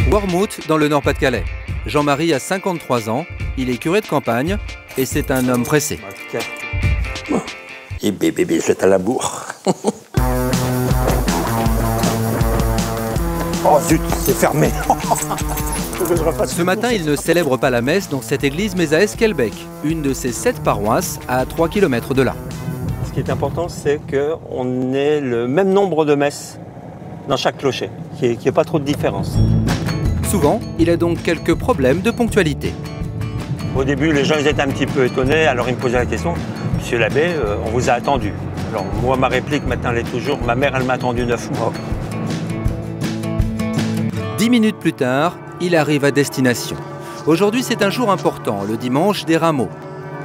Wormhout, dans le Nord-Pas-de-Calais. Jean-Marie a 53 ans, il est curé de campagne et c'est un homme pressé. Et bébé, c'est à la bourre. Oh zut, c'est fermé. Ce matin, il ne célèbre pas la messe dans cette église, mais à Esquelbec, une de ses 7 paroisses à 3 km de là. Ce qui est important, c'est qu'on ait le même nombre de messes dans chaque clocher, qu'il n'y ait pas trop de différence. Souvent, il a donc quelques problèmes de ponctualité. Au début, les gens ils étaient un petit peu étonnés, alors ils me posaient la question, « Monsieur l'abbé, on vous a attendu ». Alors moi, ma réplique maintenant, elle est toujours, ma mère, elle m'a attendu 9 mois. 10 minutes plus tard, il arrive à destination. Aujourd'hui, c'est un jour important, le dimanche des rameaux.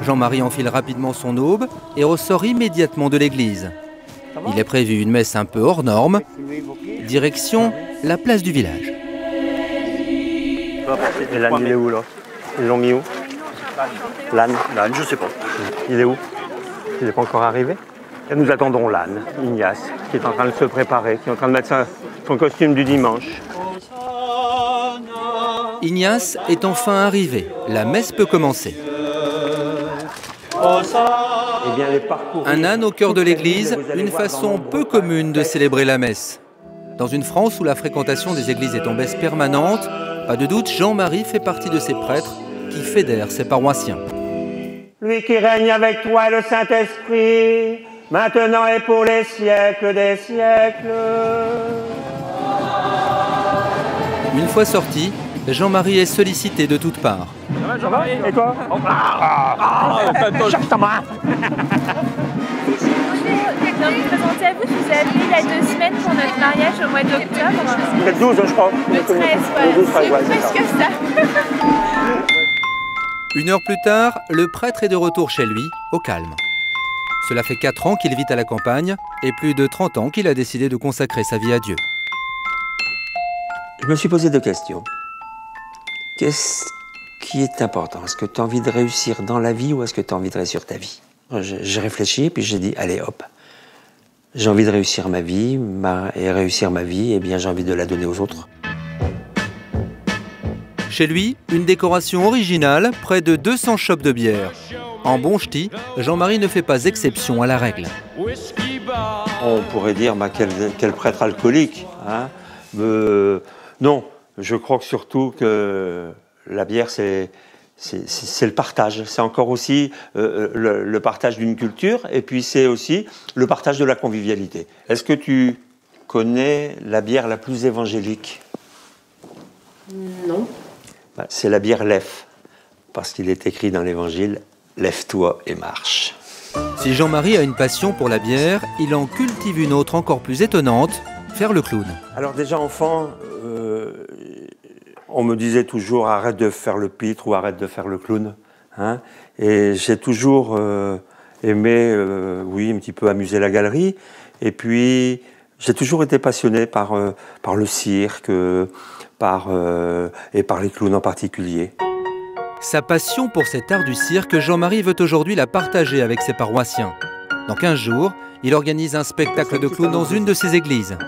Jean-Marie enfile rapidement son aube et ressort immédiatement de l'église. Il est prévu une messe un peu hors norme. Direction la place du village. Et l'âne, il est où là? Ils l'ont mis où? L'âne, je sais pas. Il est où? Il n'est pas encore arrivé? Et nous attendons l'âne, Ignace, qui est en train de se préparer, qui est en train de mettre son costume du dimanche. Ignace est enfin arrivé. La messe peut commencer. Eh bien, Un âne au cœur de l'église, une façon peu commune de célébrer la messe. Dans une France où la fréquentation des églises est en baisse permanente, pas de doute, Jean-Marie fait partie de ces prêtres qui fédèrent ses paroissiens. Lui qui règne avec toi, le Saint-Esprit, maintenant et pour les siècles des siècles. Une fois sorti, Jean-Marie est sollicité de toutes parts. Ça va? Et toi? Cherche ta main. Je viens vous présenter à vous, je vous ai appelé il y a 2 semaines pour notre mariage au mois d'octobre. Le 12, je crois. Le 13, ouais. C'est presque ça. Une heure plus tard, le prêtre est de retour chez lui, au calme. Cela fait 4 ans qu'il vit à la campagne et plus de 30 ans qu'il a décidé de consacrer sa vie à Dieu. Je me suis posé 2 questions. Qu'est-ce qui est important? Est-ce que tu as envie de réussir dans la vie ou est-ce que tu as envie de réussir ta vie? J'ai réfléchi et puis j'ai dit, allez hop, j'ai envie de réussir ma vie, et réussir ma vie, eh bien j'ai envie de la donner aux autres. Chez lui, une décoration originale, près de 200 chopes de bière. En bon ch'ti, Jean-Marie ne fait pas exception à la règle. On pourrait dire, quel prêtre alcoolique, hein? Non, je crois que surtout que la bière, c'est le partage. C'est encore aussi le partage d'une culture et puis c'est aussi le partage de la convivialité. Est-ce que tu connais la bière la plus évangélique? Non. C'est la bière Lève, parce qu'il est écrit dans l'Évangile « Lève-toi et marche ». Si Jean-Marie a une passion pour la bière, il en cultive une autre encore plus étonnante, faire le clown. Alors déjà enfant, on me disait toujours « arrête de faire le pitre » ou « arrête de faire le clown hein ». Et j'ai toujours aimé, oui, un petit peu amuser la galerie. Et puis, j'ai toujours été passionné par le cirque, et par les clowns en particulier. Sa passion pour cet art du cirque, Jean-Marie veut aujourd'hui la partager avec ses paroissiens. Dans 15 jours, il organise un spectacle de clown dans une de ses églises.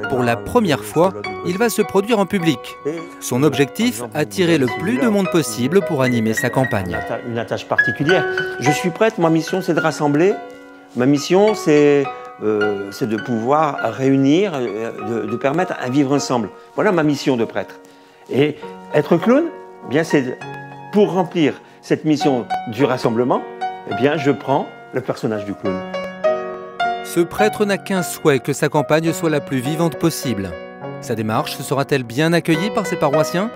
Pour la première fois, il va se produire en public. Son objectif, attirer le plus de monde possible pour animer sa campagne. Une attache particulière. Je suis prêtre, ma mission c'est de rassembler. Ma mission c'est de pouvoir réunir, de permettre un vivre ensemble. Voilà ma mission de prêtre. Et être clown, eh bien c'est pour remplir cette mission du rassemblement, eh bien je prends le personnage du clown. Ce prêtre n'a qu'un souhait, que sa campagne soit la plus vivante possible. Sa démarche sera-t-elle bien accueillie par ses paroissiens ?